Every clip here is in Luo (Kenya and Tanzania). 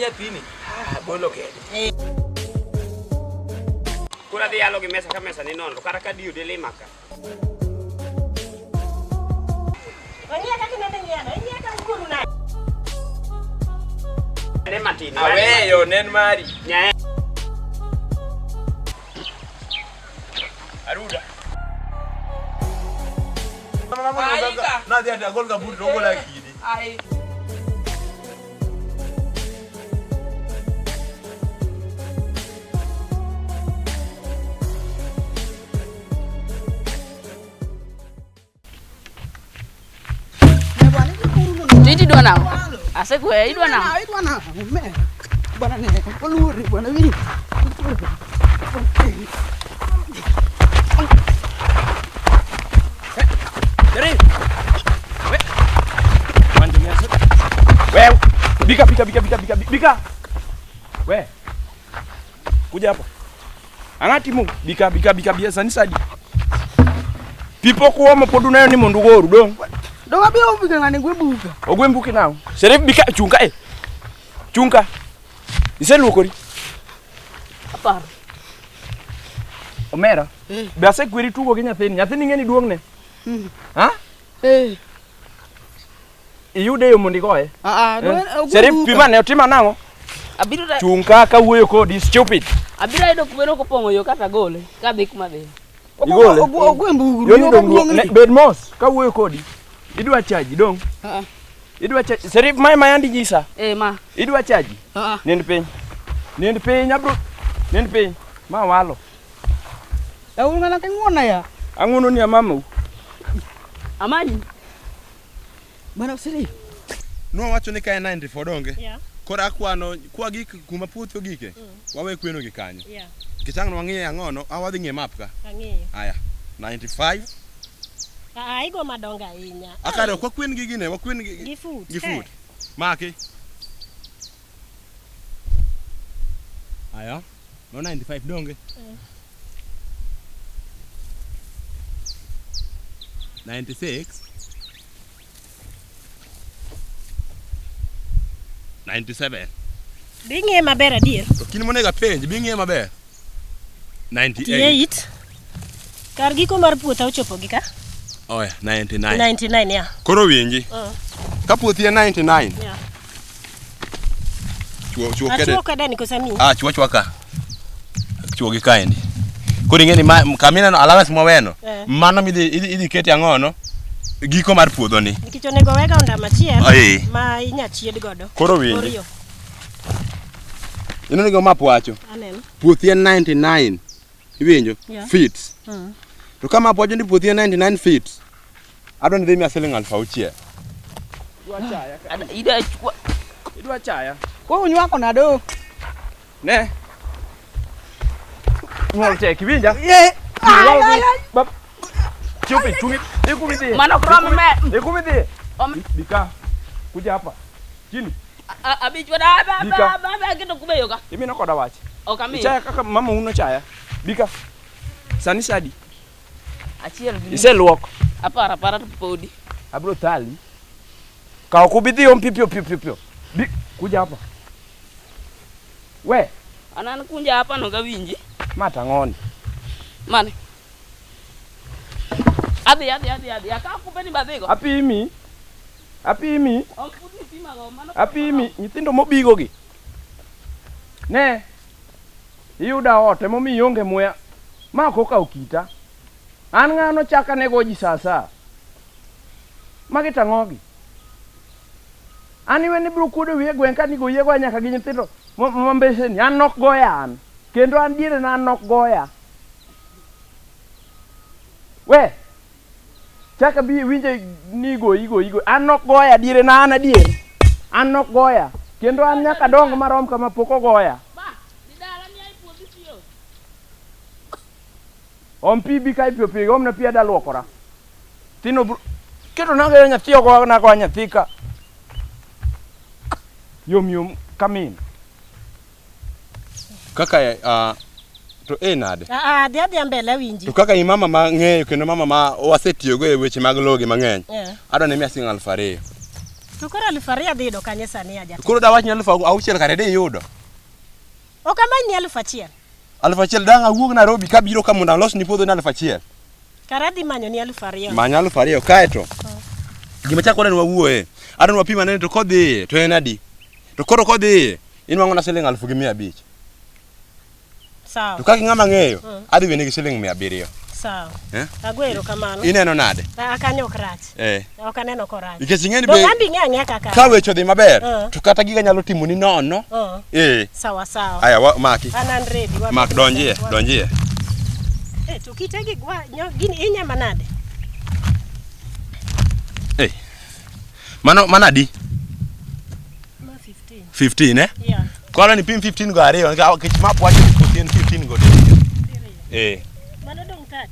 nyathini. Bolo kede. Kura dhi yalo gi mesa ka mesa ni nono kata ka dio dele maka. Onya ka kinende nyano, inya ka kuru na. Ne matin. Aweyo nen mari. Nyae. Aruda. Na dia gol ka buru gol akidi. Ai. Jadi dua nang. Asal gue ini dua nang. Dua nang. Bana ne, peluri bana ini. Dari. Manjungnya set. Bika. We. Kuja hapo. Angatimu bika biasa ni sadi. Pipo kuwa mapodu nayo ni mondugoru dong. Dong abi obika ngane gue buka. Ogwe mbuki nawo. Seref bika chunga Chunga. Ise lukori. Apa? Omera. Biasa kwiri tugo gi nyathini. Nyathini ngeni duong ne. Ha? Iyude yo mondi goye. Serif pima ne otima nango. Abiro da. Chunga ka wuoyo kodi stupid. Abiro ido kubero ko pongo yo kata gole. Ka dhi kuma dhi. Ogwe mbuguru. Yo ni dong bed mos ka wuoyo kodi. Idwa chaji dong. Idwa chaji. Serif mai mayandi jisa. Ma. Idwa chaji. Nind piny abro. Nind piny. Ma walo. Ngana ke ngona ya. Angono ni amamu. Amani. Bana siri. No wacho ni ka 94 donge. Yeah. Kora kwano kwa gik kuma puotho gike. Wawe kweno gi kanyo. Yeah. Kitang wangie angono awadhi nge map ka. Ang'eyo. Aya. 95. Igo madonga ahinya. Akare kwa kwen gi gine, wakwen gi Gifut. Gifut. Maki. Aya. No 95 donge. 96. 97. Bing'e maber adier. To kin monega penj bing'e maber. 98. 98. Kar giko mar puotha ochopo gi ka? Oya, 99. 99 ya. Koro winji. Ka puothi 99. Yeah. Chuo kede. Achuo kede ni kosami. Chuo ka. Chuo gi kaendi. Koro ing'eni kamina no allowance mweno. Mano idhi keti ang'ono giko mar puodho ni. Nikech onego wega ondamo achiel ma inya chied godo. Koro winji. Ino nigo map wacho. Aneno. Puothi 99. Iwinjo? Feet. To kama wacho ni puothi 99 feet. Adwa ni dhi mia siling 6,000. Idwa chaya. Ko unywako nado. Ne. Ngol tek winja. Bab. Chupi chumi. Ikumiti. Mano krom me. Ikumiti. Bika. Kuja hapa. Chini. Abichwa da ba kitu kubeyo ka. Imi no koda wachi. Okami. Chaya kaka mama uno chaya. Bika. Sani sadi. Achiel. Ise luok. Para to podi. Abro tali. Ka okubidhi pipio. Kuja hapa. We. Anan kunja hapa no gawinji. Mata ng'oni. Mane. Adi. Akakupeni badhigo. Apimi. Ompudi pima go mano. Apimi nyithindo mobigo gi. Ne. Iyuda ote momi yonge muya. Ma koka okita. An ng'ano chaka nego ji sasa. Magi tang'ogi. Ani weni bro kude wiye gwen ka nigo yego nyaka gi nyithindo mambeseni an nok goya an. Kendo an diere na an nok goya. We. Chaka bi winje nigo igo. An nok goya diere na an adier. An nok goya. Kendo an nyaka dong marom kama poko goya. Ba, didala ni ai puodhi tiyo. Ompi bi kai pio omna pia da luokora. Tino keto na ga nyathi go na go nyathi ka. Yom kamin. Kaka to nade. Dhi mbele winji. To kaka mama ma ng'eyo kendo mama ma wasetiyo go e weche mag logi mang'eny. Adwa ni mia siling 2,000. To koro 2,000 dhi yudo kanye sani aja. Koro dawach ni 6,000 kare de yudo. Ok amany ni 1,000. 1,000 dang awuog Nairobi kabiro ka mondo alos ni puodho na 1,000. Kara dhi manyo ni 2,000. Manya 2,000 kaeto. Gima chako ne wawuoye. Adon wapima ne to kodhi to en adi. To koro kodhi inwango na siling 1,500. Sawa. To kaki ng'ama ng'eyo adhi wene gi siling 700. Sawa. Eh? Agwero kamano. Ineno nade? Akanyo krach. Ok aneno korach. Nikech ing'eni be ngambi ng'e kaka. Ka wecho dhi maber to kata giga nyalo timo ni nono. Sawa sawa. Aya maki. Anan ready. Mak donjie. To kitegi gini inyama nade? Mano adi? Ma 15. 15 eh? Yeah. Kora ni pim 15 go ariyo, kech map wacho ni 15 go. Mano dong 30.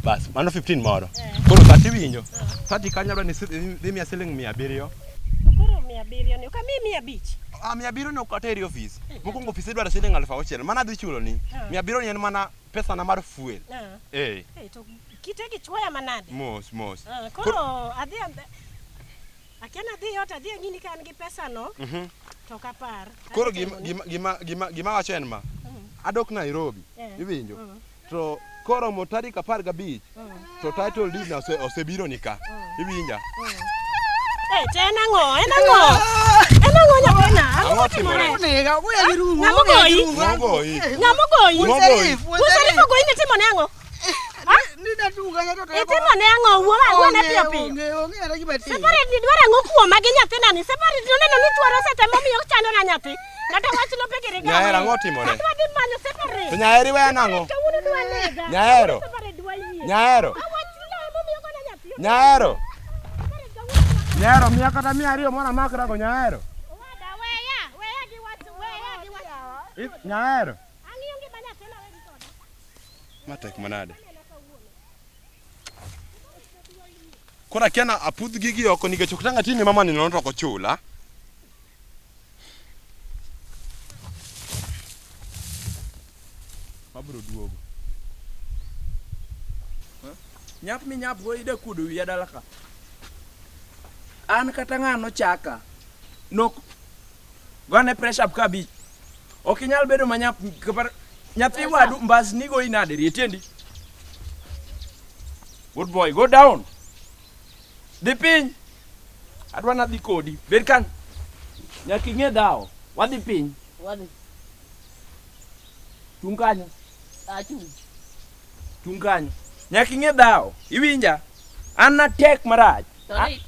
Bas, mano 15 moro. Koro 30 winjo. 30 kanyalo ni dhi miya siling 700. Koro 700 ni okami 500. 700 no kateri office. Mokwongo office idwaro siling 6,000. Mana dhi chulo ni. 700 ni en mana pesa na mar fuel. To kitegi chwoya manade? Mos. Koro adhi akiana dhi yot adhi ng'ini kan gi pesa no. To kapar. Koro gima wacho en ma. Adok Nairobi. Iwinjo. To koro mo tarik 15 to title deed na osebiro ni ka. Iwinja. En ang'o nyathina? Ang'o timore? Ng'amo goyi? Userifu goyi ni timone ang'o? Itimone ang'o? Wuona piyo piyo. Separate dwaro ang'o kuoma gi nyathina ni? Separate noneno ni tuoro sete momiyo chando na nyathi. Kata wach lope giri gawa. Nyaera ang'o timore? Adhi manyo separate. To nyaeri we nang'o? Kawuono dwa nega. Nyaero. Nyaero miya kata 200 mwana makra go nyaero. Weya gi wach. Nyaero. Ang'iyo ngima nyathina we gi koda. Matek manade. Kora kiana apudh gigi oko nikech ok tanga tini mama ni nono to chula. Mabro duogo. Nyap go ide kudu wiya dalaka. An kata ng'ano chaka. Nok gone pressure up kabi. Ok inyal bedo manyap kapar nyathi wadu mbas ni go inade rietendi. Good boy, go down. Di piny. Adwa na dhi kodi. Bed kan. Nyaka ing'e dhawo. Wadhi piny. Wadhi. Tung kanyo. Achung. Tung kanyo. Nyaka ing'e dhawo. Iwinja? An na tek marach. Sorry.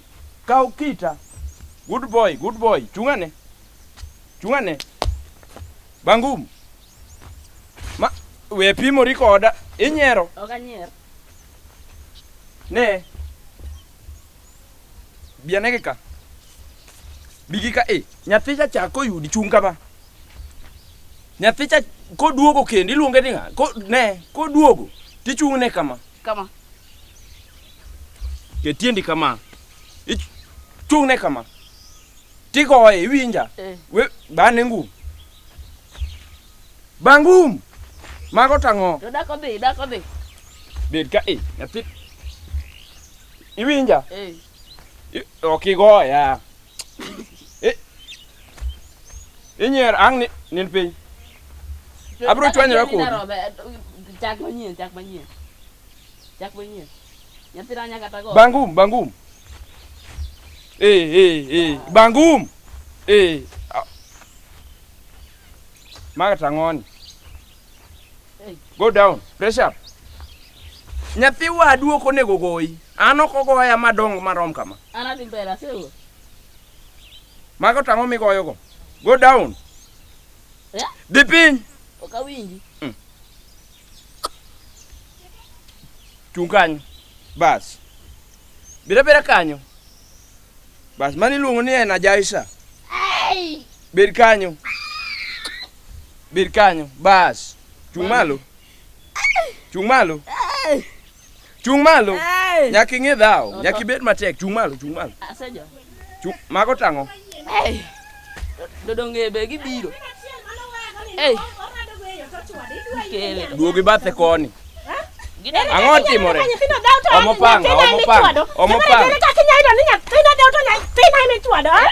Kaw kita. Good boy. Chungane. Bangum. We pimori koda. Inyiero. Ok anyier. Ne. Bianege ka. Bigi ka nyathi cha koyudi chung kama. Nyathi cha koduogo kendo iluonge ni ng'a? Koduogo tichung ne kama. Kama. Ketiendi kama. Chung ne kama. Tigoye iwinja. We bane ngum. Bangum. Mago tang'o. To dako dhi. Bed ka nyathi. Iwinja? Okigoya. Inyer ang nin piny. Abro chwanyora kodi. Chak manyien. Nyathina nyaka ta go. Bangum. Bangum. Maga tang'oni. Go down. Press up. Nyathi wadu ok onego goyi. An ok ogoya madongo marom kama. An adhi mbele asewo. Mago tang'o migoyogo. Go down. Dhi piny. Ok awinji. Chung kanyo. Bas. Bira kanyo. Bas mani luongo ni en Ajaisa. Bed kanyo. Bas. Chung malo. Nyaki ng'e dhawo. Nyaki bed matek. Chung malo. Asejo. Mago tang'o. Dodonge be gibiro. Kele. Duogi bathe koni. Ang'o timore? Omopanga.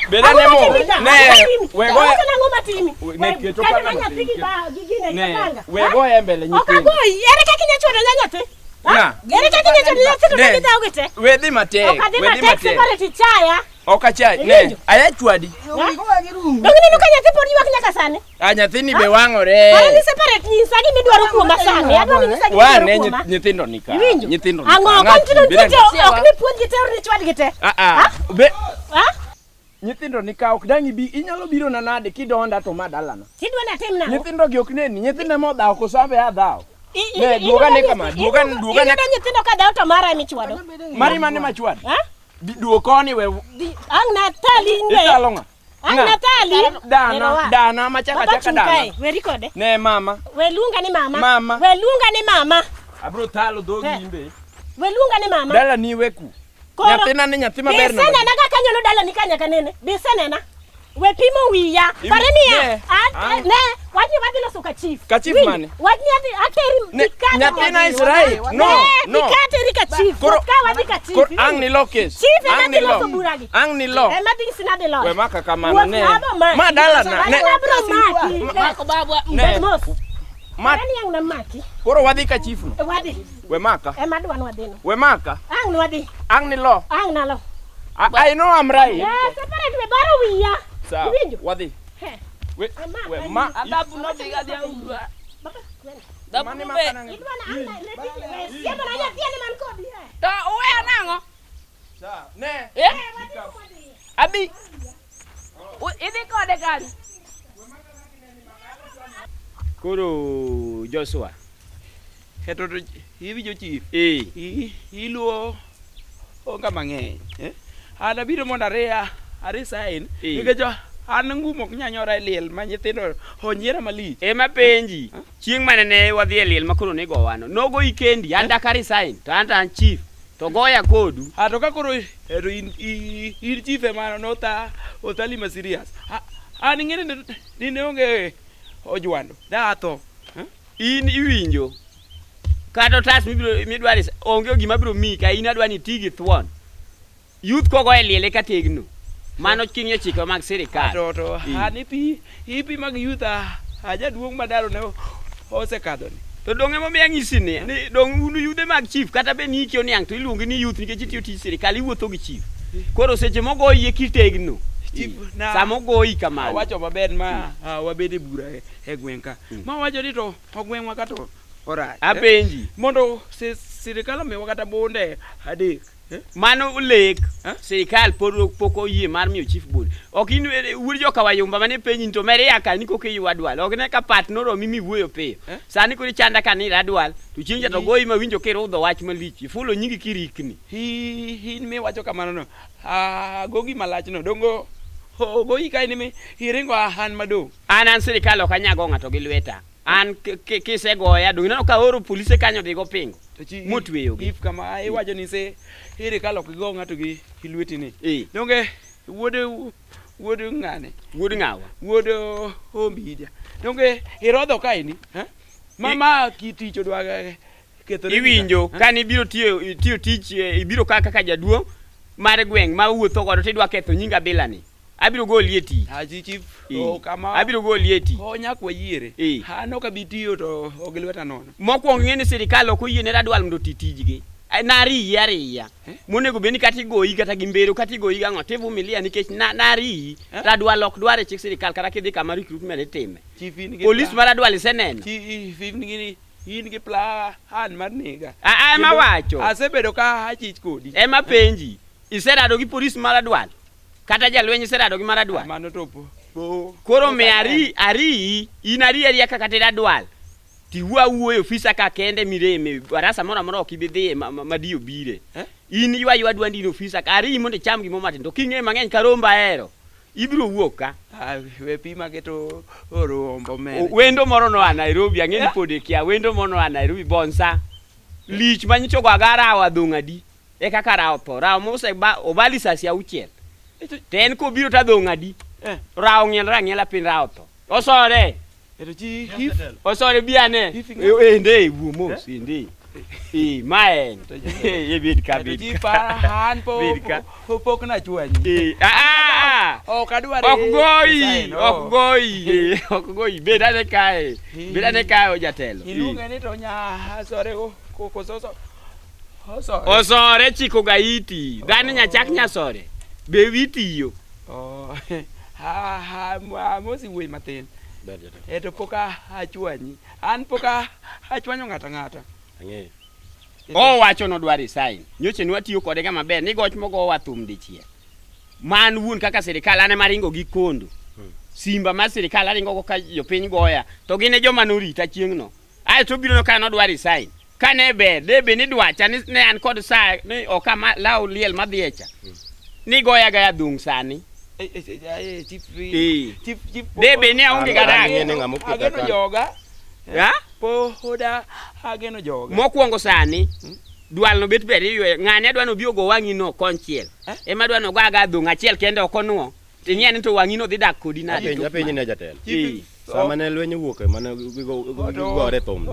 Beda ne mo. Ne, wego. Ne keto kana. Ne, wego embele nyithindo. Na. Wedhi matek. Okachai. Ne, aya chwadi. Nyathini be wang'ore. Wane nyithindo nika. Nyithindo nyithindo nika ok dangi bi inyalo biro na nade kidonda to madalana. Nyithindo gi ok neni, nyithindo mo dhaw kosabe ya dhaw. Ne duoga ne kama, duoga ne nyithindo ka dhaw to mara emichwado. Mari mane machwado? Duokoni we. Ang Natali ne. Italonga. Ang Natali. Dana machaka dana. We record. Ne mama. We lunga ni mama. Mama. We lunga ni mama. Abro talo dogi imbe. We lunga ni mama. Dala ni weku. Nyathina ni nyathi maber na. Bisena na ka kanyo dala ni kanya kanene. Bisena na. We pimo wiya. Parenia. Ne. Wati lo soka chief. Ka chief mane? Wati ateri dikata. Nyathina Israel. No. Dikata rika chief. Ka wati ka chief. Ang ni lokes. Chief ang ni lo buragi. Ang ni lo. Ma ding sina de lo. We maka kamana ne. Ma dala na. Ne. Mako babu. Ne. Parenia ang namaki. Koro wadhi ka chief no. Wadi. We maka. Ma dwan wadino. We maka. Ang wadi. Ang ni lo. Ang na lo. I know I'm right. Yes, separate we baro wiya. Sawa. Wadhi. We ma Adabu no diga dia ulu. Dabu mane be. maka nang. Siapa nanya tiane man ko bi. Ta uwe nango. Sawa. Ne. Abi. Ini ko de gari. Koro Joshua. Keto hivi jo chief. Iluo onga mang'eny. An abiro mondo are sign. Nikech an ngumo ok nyanyora e liel ma nyithindo onyiera malich. Ema penji. Chieng' mane ne wadhi e liel makoro ne gowano. Nogo ikendi an dak resign to an chief. To goya kodu. To ka koro in chief ema otali ma serious. An ing'eni ni ne onge ojwando. Da tho. In iwinjo. Kata otas midwari onge gima biro mi ka in adwani tigi thuon. Youth kogo e liele ka tegno. Mano king'e chike mag sirikal. To an ipi mag youth ajaduong' madaro ne osekadho ni. To dong ema miya ng'isi ni dong unu yudhe mag chief kata be ni ikio niang' to iluongi ni youth nikech itiyo tij sirikal iwuotho gi chief. Koro seche mogo yie kitegno. Samo goyi kamano. Wacho maber ma wabede bura e gweng' ka. Ma wacho ni to ogweng'wa ka to orach. Apenji. Mondo sirikal omiwa kata bonde adek. Mano lek sirikal pok oyie mar miyo chief bond. Ok in ur joka wayumba mane penji to mere yaka ni koke yu adwal. Ok ne ka pat noro mimi wuoyo piyo. Sani kuri chanda ka ni adwal. To chieng' to goyi ma winjo kirudho wach malich. Ifulo nyingi kirikni. Hin mi wacho kamano no. Gogi malach no dongo goyi ka ni iringo han madong. An sirikal ok anyago ng'ato gi lweta. An kisegoya dong ineno ka oro polise kanyo dhigo pingo. Motweyo gi. If kama iwacho ni se sirikal ok go ng'ato gi lweti ni. Donge wuod ng'ane? Wuod ng'awa? Wuod Ombija. Donge irodho ka ini? Mama kitich odwa ketho. Iwinjo kani ibiro tiyo tich ibiro kaka jaduong' mar gweng' ma wuotho godo tidwa ketho nyinga bila ni. Abiro goli eti. Chief. Kama. Abiro goli eti. Nyakwa yiere. Hano ka bitiyo to ogilweta nono. Mokwongo ng'eni sirikal ok oyie ne radwal mondo titijgi. Nari ariya. Monego beni kati goyi kata gimbero kati goyi gang'o tivumilia nikech nari radwal ok dware chik sirikal kata kidhi kama recruitment itime. Police mar radwal iseneno. Chief ngini in gi plan mar nega. Ema wacho. Asebedo ka achich kodi. Ema penji. Iserado gi police mar radwal. Kata jalwenyi serado gi maradwal. Mano topo. Koro me ari inari kaka teradwal. Ti wuoyo ofisa ka kende mireme barasa mora ok ibidhi madiyo bire. In ywa dwandi no ofisa ka ari mondo cham gimo matin to king'e mang'eny ka romba ero. Ibiro wuok ka. We pima keto rombo men. Wendo moro no a Nairobi ang'eni pode kia wendo moro a Nairobi bonsa. Lich manyicho go agara wadhong'adi. E kaka rawo to rawo mose obali sasi auchiel. Ten ko biro ta dhong'adi. Rawo ng'iela pin rawo to. Osore. Eto chi Osore biane. Ende wuomos ende. Maen. Bed ka. Chief an pok na chwanyi. Ok adware. Ok goyi. Bed ane kae. Bed ane kae jatelo. Iluonge ni to nya sore kososo. Osore chiko ga iti. Dhano nyachak nyasore. Be witiyo. Mosi wuoyi matin. To poka achwanyi. An poka achwanyo ng'ata. Ang'eyo. Owacho nodwa resign. Nyoche nwatiyo kode ga maber. Ni goch mogo wa thum dichiel. Man wuon kaka sirikal ane maringo gi kondo. Simba mar sirikal aringo go ka jopiny goya. To gine joma norita chieng'no. Ae to biro no ka nodwa resign. Kane ber, debe ni dwacha ni ne an kod sa ni oka law liel madhiecha. Ni goya ga adhung sani. Debe ni aonge gadak. Ageno joga. Ya? Poda ageno joga. Mokwongo sani. Dwal no bet ber ywe. Ng'ane adwa no biogo wangi no konchiel. Ema adwa no go aga adhung achiel kende okonuo. Ting'e ni to wangi no dhi dak kodi nade. Apenji ne jatelo. Sama ne lwenye wuoke mane gore thum.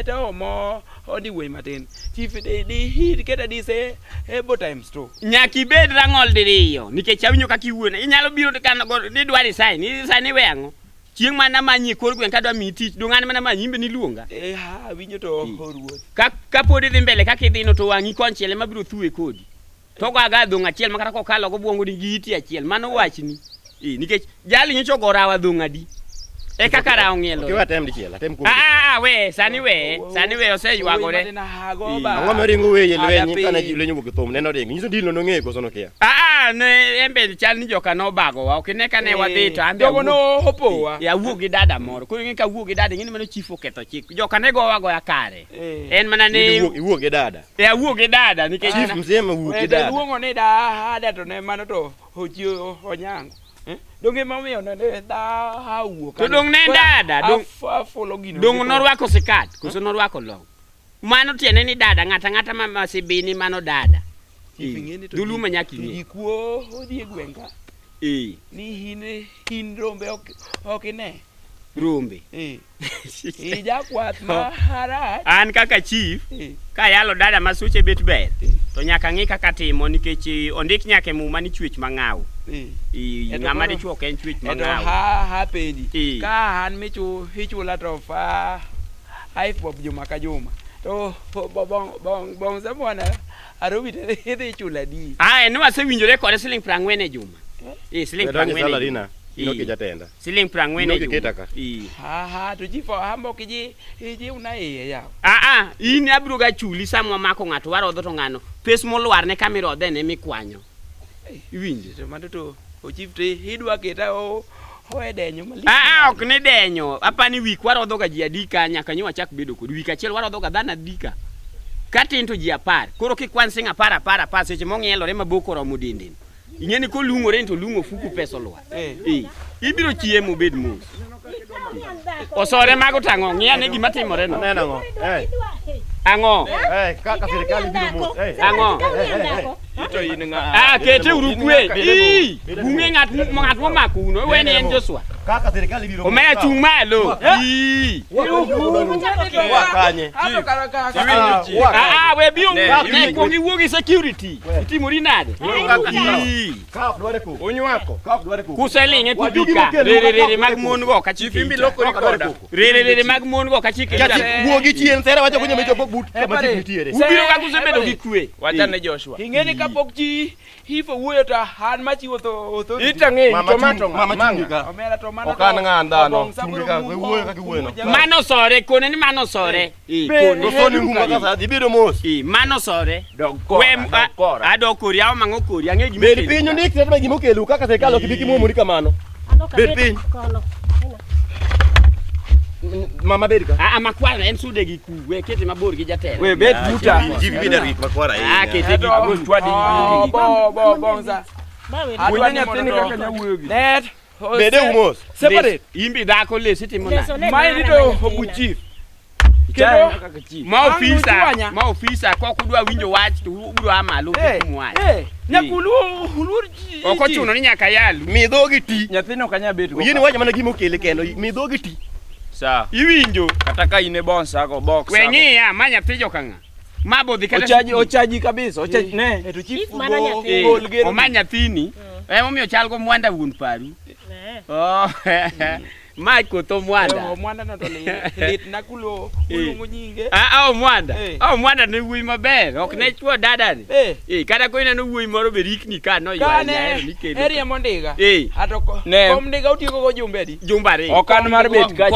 To mo odi wuoyi matin. Chief di hit keta dise ebo times 2. Nyaki bed rang'ol diriyo nikech awinjo kaka iwuone. Inyalo biro kan go ni dwa resign. Ni wengo. Chieng' mana manyi kor gweng kadwa mi tich. Dung'ane mana manyi imbe ni luonga. Winjo to ruoth. Ka pod idhi mbele kaka idhino to wangi konchiel ema biro thuwe kodi. To go aga dhung achiel makata kokalo go buongo ni giti achiel. Mano wachni. Nikech jali nyocho gorawa dhung adi. Eka kara ong'elo. Kiwa tem dichiel, tem kum. We, sani we oseywagore. Ang'o meringo weye lwenyi kana lwenyi wuok thum neno ringo. Nyiso dilo no ng'e koso no kia. Ne embe chal ni joka no bago wa. Ok ne kane wadhi to ambe. Jogo no hopowa. Ya wuok gi dada moro. Koro ng'e ka wuok gi dada ng'e mano chief oketho chik. Joka ne goya kare. En mana ne wuok gi dada. Ya wuok gi dada nikech chief msema wuok gi dada. Luongo ni dada to ne mano to hochio onyango. Donge mamiyo ne da hawuok. To dong ne dada, dong norwako sikat, koso norwako long. Mano tiene ni dada ng'ata ma sibini mano dada. Dulu manyaki ni. Ikuo odi gwenga. Ni hin rombe ok ne. Rombe. Jakwath maharach. An kaka chief, ka yalo dada masuche bet ber. To nyaka ng'i kaka timo nikech ondik nyake muma ni chwech mang'aw. Ng'ama dichuo ken chwech mang'aw. Ha pendi. Ka an michu hichula to fa haifop juma ka juma. To bong zamwana arobi te chula di. Ne wasewinjore kode siling 40 e juma. Siling 40. Inoke jatenda. Siling 40 e juma. To jifo hambo kiji una ya. In abiro ga chuli samwa mako ng'ato warodho to ng'ano. Pes molwar ne kamirodhe ne mikwanyo. Iwinje to mando to chief te idwa keta edenyo mali. Ok ni denyo. Apani wik warodho ga ji adika nyaka nyo wachak bedo kod wik achiel warodho ga dhano adika. Katin to ji 10. Koro kikwan sing 10 seche mong'ielore maboko romo denden. Ing'eni ko lungore to lungo fuku pesa olwar. Ibiro chiemo bed mos. Osore mago tang'o ng'iyane gima timore no. Neno Ang'o? Kaka sirikal biro mos. Ang'o? Ito in nga. Kete urukwe. Bunge ng'at momako uno. We ni en Joshua. Kaka sirikal biro mos. Omeya chung' malo. Wakanye. We biro ne kongi wuogi security. Itimori nade? Kap dware ko. Onywako. Kap dware ko. Kuseling'e kubika. Rere mag mon go ka chiki. Rere mag mon go ka chiki. Wuogi chien sera wacho kunyo mecho but kama chiki nitiere. Ubiro ka kusebedo gi kwe. Wachane Joshua. Ing'eni kapok ji hifo wuoyo to han machiwo to itang'e tomato manga. Omera to mano. Okan ng'anda no. Tungika wuoyo kaka wuoyo no. Mano sore kone ni mano sore. Kono soni nguma kasa ibiro mos. Mano sore. Adok kori aw mango kori ang'e gima. Bed piny ndik tete gima okelu kaka sirikal ok biki muomori kamano. Bed piny. Mama bed ka. Makwara en sude gi ku. We kete mabor gi jatelo. We bet buta. Jibi bida rit makwara e. Kete gi ku twadi. Bonza. Adwa nyathini kaka nyawuoyo gi. Net. Bede umos. Separate. Imbi dhako lesi timo na. Mai to obu chief. Kendo ma ofisa ko kudwa winjo wach to ubro amalo kumwach. Nyakulu hulur ji. Oko chuno ni nyaka yalu. Mi dhogi ti. Nyathino kanya bet go. Yini wacha mana gima okele kendo mi dhogi ti. Sa. Iwinjo kata ka ine bonsa go box. Wengi ya manya tijo kanga. Mabo dikata ochaji kabisa ochaji ne to chief Mana nyathi. gol gero o manyathini emomiyo chal go mwanda wuon paru Mai koto mwanda mwanda no to lit na kulo ulungu nyinge o mwanda ne wuoyi maber ok ne chuo dada ni kata ko ineno wuoyi moro be rikni ka no ywayo nikelo area mondiga ato kom ndiga utieko go jumbe adi jumbare okan mar bet ka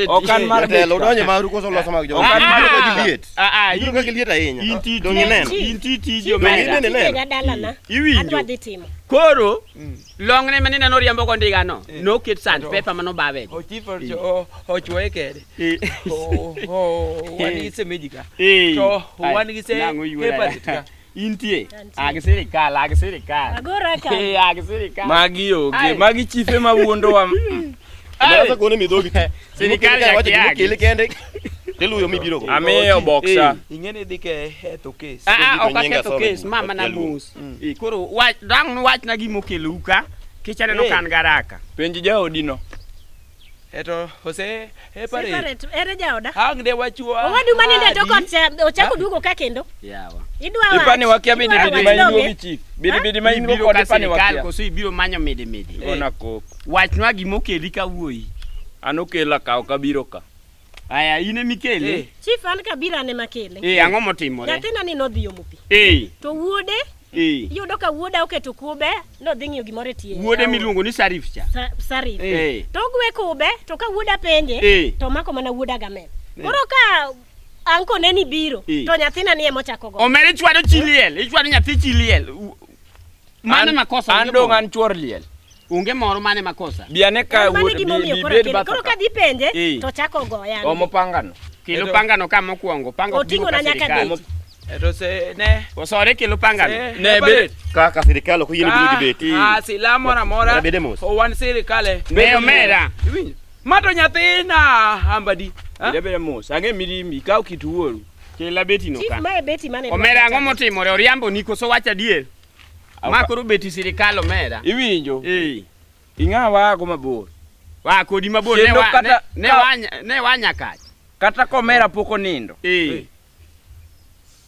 okan mar bet donje maru koso loso mag jo okan mar ka liet ibiro ka liet ahinya donge neno inti jo mera dalana iwinjo koro longne manina no riambo ko ndiga no no ket sandpaper mano babe o chief ochwoe kede wani semejika to wani se paper intie agisirikal agora ka agisirikal magi oge magi chife mawuondo wa Sasa kone midhogi serikali ya kiagi kile kende teluyo mibiro ko amiyo boxa ingene dike heto case okaketo case mama na mus koro wach na gimo keluka kichane no kan garaka penji jaodino eto ose pare ere jaoda hangde wachuo owadu maninde to kot ochako duogo ka kendo yawa idwa ipani wakia bidi maingo gi chief bidi maingo kod ipani wakia koso ibiro manyo mede ona ko wach nwa gimo keli ka wuoyi anokela ka okabiro ka aya ine mikele chief an kabira ne makele ang'o motimore nyathina ni nodhiyo mopi to wuode yudo ka wuoda oketo kube no dhi ng'iyo gimore tie wuode miluongo ni Sarif cha Sarif to gwe kube to ka wuoda penje to mako mana wuoda gamen koro ka anko neni biro to nyathina ni emo chako go omere chwado chiliel ichwado nyathi chiliel mane makosa ando an chuor liel unge moro mane makosa biane ka bibed bata koro ka dhi penje to chako go yani omo pangano kilo pangano kama mokwongo pango otingo na nyaka dhi eto se ne osore kilo pangano ne bet ka serikali ko yini biro dibeti silamo na mora o wan serikali ne omera mato nyathina ambadi debe mos ange mirimi ka okituoru kila beti no chief ka mae beti mane omera ang'o motimore oriambo ni koso wacha dier makoro beti serikali omera iwinjo ing'awa go mabor wa kodi mabor ne wanya kach kata komera poko nindo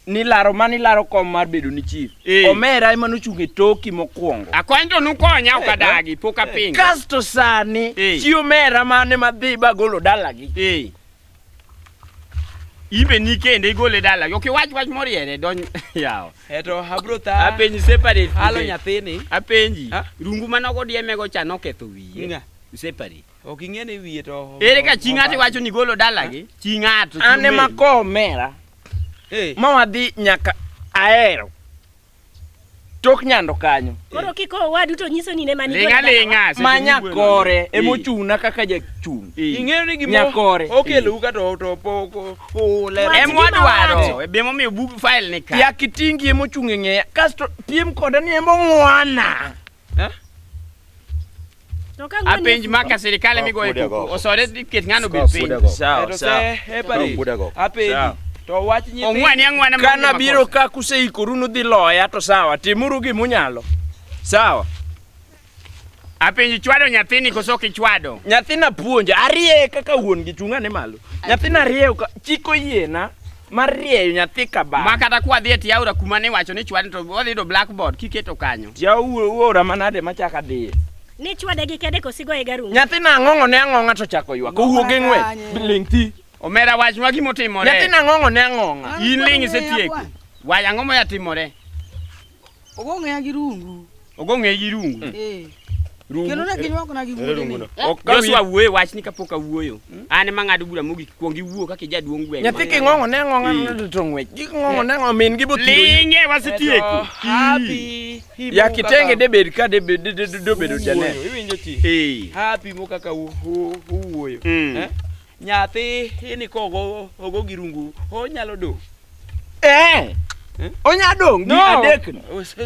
ni laro mani laro kom mar bedo ni chief omera ema nochunge toki mokwongo akony to nukonya okadagi poka pinga kasto sani chi omera mane madhi ba golo dalagi ibe ni kende igole dalagi ok wach moriere don yawo eto habrota apenji separate halo nyathini apenji rungu manogo dieme go cha noketho wiye separate ok ing'ene wiye to ere ka ching'ati wacho ni golo dalagi ching'ato ane makomera mawadhi nyaka aero tok nyando kanyo koro kiko wadu to nyiso ni ne mani linga manyakore emochuna kaka jachung ing'eyo ni gimo nyakore okelo ka to poko emwadwaro bemo mi book file ni ka ya kitingi emochunge ng'eya kasto piem koda ni embo ng'wana apenji maka serikali migoye osore ket ng'ano be piny sawa apenji to wach nyithi ong'wana kana biro ka kuseikoru nudhi loya to sawa timuru gimunyalo sawa apenji chwado nyathini koso kichwado nyathina puonja arie kaka wuon gichungane malo nyathina rie chiko yiena marieyo nyathi kaba makata kwa dhi tiaura kuma ne wacho ni chwado to odhi do blackboard kiketo kanyo tiaura manade machaka dhi ni chwade gi kede kosigo e garungu nyathina ng'ong'o ne ang'ong'a to chako ywak owuoge ng'we lingti omera wach ma gimotimore nyathina ng'ong'o ne ang'ong'a in ling isetieko wach ang'o moya timore ogong'e gi rungu kendo ne ginywako na gi wuodene Joshua wuoyo wach ni kapok awuoyo an mang'ado bura mogik kuong iwuo kaka jaduong' gweng nyathi king'ong'o ne ang'ong'a to ng'wech ging'ong'o ne ang'o min gibo linge wasetieko happy ya kitenge debed ka dobedo janeno iwinjo ti happy mo kaka wuoyo nyathi ini kogo ogo girungu onyalo do onya dong gi adek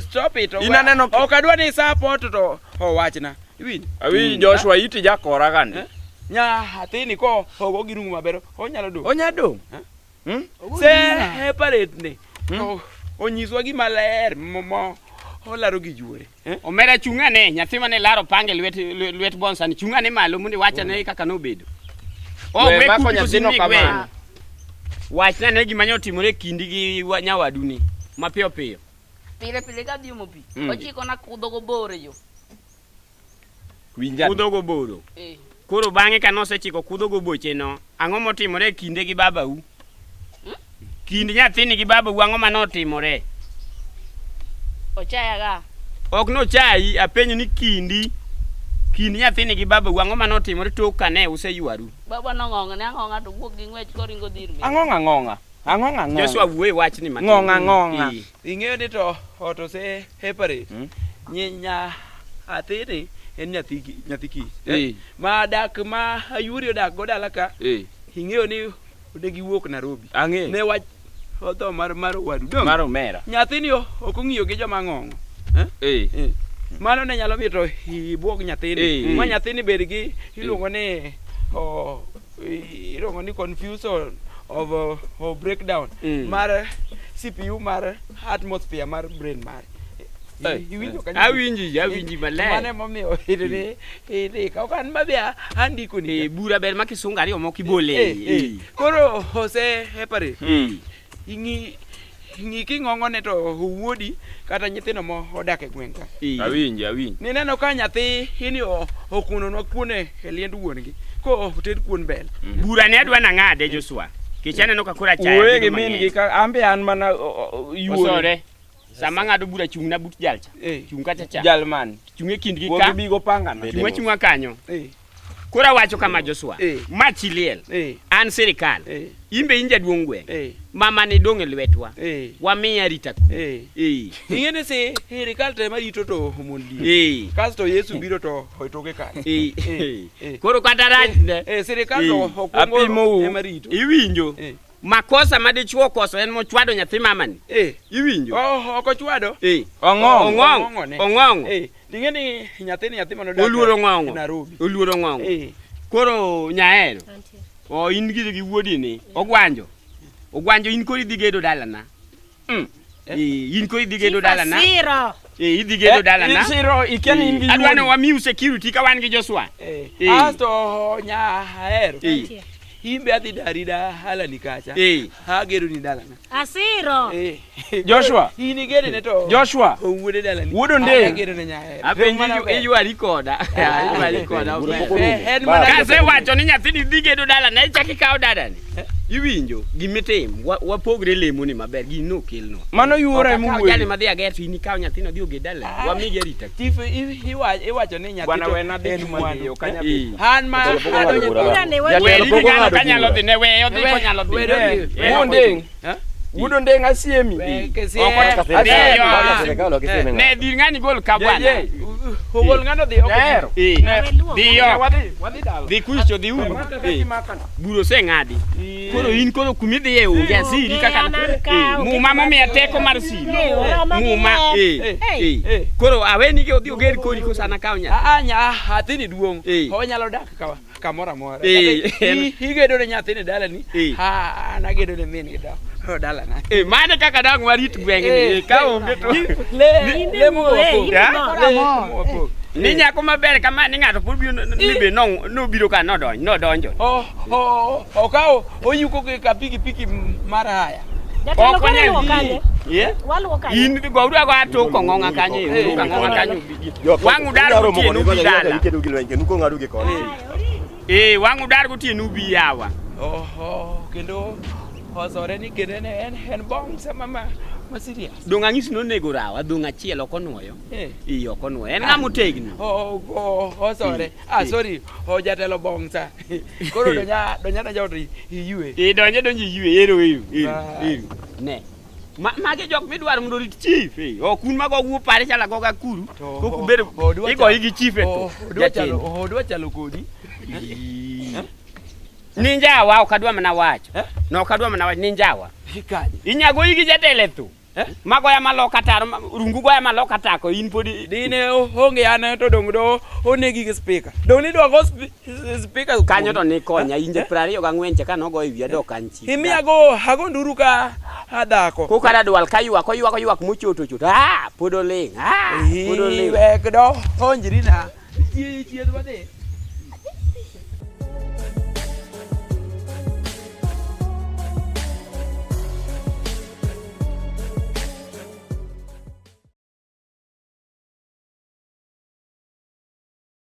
stop it inaneno okadwa ni support to owachna iwinjo awi Joshua iti jakora gane nyathi ni ko ogo girungu maber onyalo do onya dong separate ne onyiswa gima ler mo olaro gi juore omera chung'ane nyathi mane laro pange lwet bonsa ni chung'ane malo mondo wachane kaka nobedo mako nyathino kamano Wachna ne gima nyotimore kindi gi nyawadu ni mapiyo piyo. Pile pile ka diomo pi. Ochiko na kudho go bore yo. Winja. Kudho go boro. Koro bang'e ka nosechiko kudho go boche no, ang'o motimore kinde gi babau? Kinde nyathini gi babau ang'o manotimore? Ochaya ga. Ok no chai apenjo ni kindi nyathini gi babau ang'o manotimore tok kane useywaru? Baba nong'ong'a to wuok gi ng'wech koringo dhir mi. Ang'ong'a. Joshua wuoye wachni matin. Ng'ong'a. Ing'eyo ni to se hepare. Nya athini en nyathi kich. Ma dak ma ayuri odak go dala ka. Ing'eyo ni odegi wuok Nairobi. Ang'e. Ne wach odho mar wadu dong. Mar omera. Nyathini ok ong'iyo gi joma ng'ong'o. Mano ne nyalo mito ibuog nyathini. Ma nyathini bed gi iluongo ni confusion of breakdown mar CPU mar atmosphere mar brain mar. Awinji maler. Mane momiyo ide ka kan mabia andiko ni bura ber makisunga ariyo mokibole. Koro ose hepare. Ing'i king'ong'o ne to wuodi kata nyithindo mo odak e gweng' ka. Awinji. Nineno ka nyathi ini okunonwa kuon e liend wuongi. Ko oted kuon bel. Bura ne adwa nang'ade Joshua. Kichane no kakura chaya. Owe gi min gi ka ambe an mana yuore. Sama ng'ado bura chung na but jalcha. Chung kacha cha. Jalman. Chung e kindgi ka. Bigo panga na. Chung kanyo. Kora wacho kama Joshua. Machiliel. An serikal. Imbe inja duongwe. Mama ni dong e lwetwa. Wamiya rita. Ing'ene se serikal tema rito to mondi. Kasto Yesu biro to hoitoke ka. Koro kata rach ne. Serikal to okwongo ema rito. Iwinjo. Makosa madichuo koso en mochwado nyathi mamani. Iwinjo. Ok ochwado. Ong'ong. Ing'eni nyathi manodak. Oluoro ng'ong'o. Nairobi. Oluoro ng'ong'o. Koro nyaero. In gi wuodi ni. Ogwanjo in kori dhi gedo dalana. In kori dhi gedo dalana. Siro. Idhi gedo dalana. Siro ikeni in gi. Adwano wamiu security ka wan gi Joshua. Asto nyaero. Imbe adhi darida halani kacha. Hagedo ni dalana. Asiro. Joshua. Ini gede ne to. Joshua. Owuode dalani. Wuodo ndeng. Hagedo ne nyaero. Apenji iywa recorda. Kase wacho ni nyathini dhi gedo dalana ichaki kawo dadani. Iwinjo gimitimo wapogre lemo ni maber gino kelno. Mano yuore mu wuoyo. Jali madhi ageto ini kawo nyathino dhi oge dala. Wamige rita. Chief iwacho ni nyathi to wana dhi mwandu kanya. Han ma kanyalo dhi ne weyo dhi konyalo dhi. Wuodo ndeng asiemi. Ne dhi ng'ani gol ka bwana. Ogol ng'ano dhi oko. Dhiyo. Dhi kucho dhi uru. Buro se ng'adi. Koro in koro kumidhiye onge asiri kaka muma momiya teko mar siri. Muma. Koro aweni ge odhi oger kori kosana kawo nyathi. Nyathini duong'. Onyalo dak kamoro amora. Igedo ne nyathini dalani. Nagedo ne min gi dalana. Mane kaka dang warit gweng'ni ka onge to. Ni nyako maber kama ni ng'ato pod biro nibe nobiro ka nodonjo. Okawo oyuko ka piki mar haya. In gowru ago atoko ng'ong'a kanyo. Wang'u dar gotieno ubi dala. Wang'u dar gotieno ubi yawa. Kendo osore ni kende en bong sama ma serious. Dong ang'isi nonego rawa dong achiel ok onuoyo. Ok onuoyo. En ng'ama otegno. Osore. Sorry. Jatelo bong sa. Koro donya jot iyue. Donjo iyue ero. Ne. Mage jok midwaro mondo rit chief. Ok un mago wuo pare chala goga kuru. Koku bedo igo igi chief to. Odwa chalo kodi. Ninjawa okadwa mana wacho. No okadwa mana wacho ninjawa. Inyago igi jatele tu. Magoya maloka taro rungu goya maloka tako in podi dine onge ane to dong do onegi gi speaker. Dong ni do go speaker kanyo to ni konya inje 24 ka no go ewi ado kanchi. Imiya hago nduru ka adako. Ko kara dwal kayuak mochoto. Podoling. Podoling. Wek do onjiri na. Chieth wade.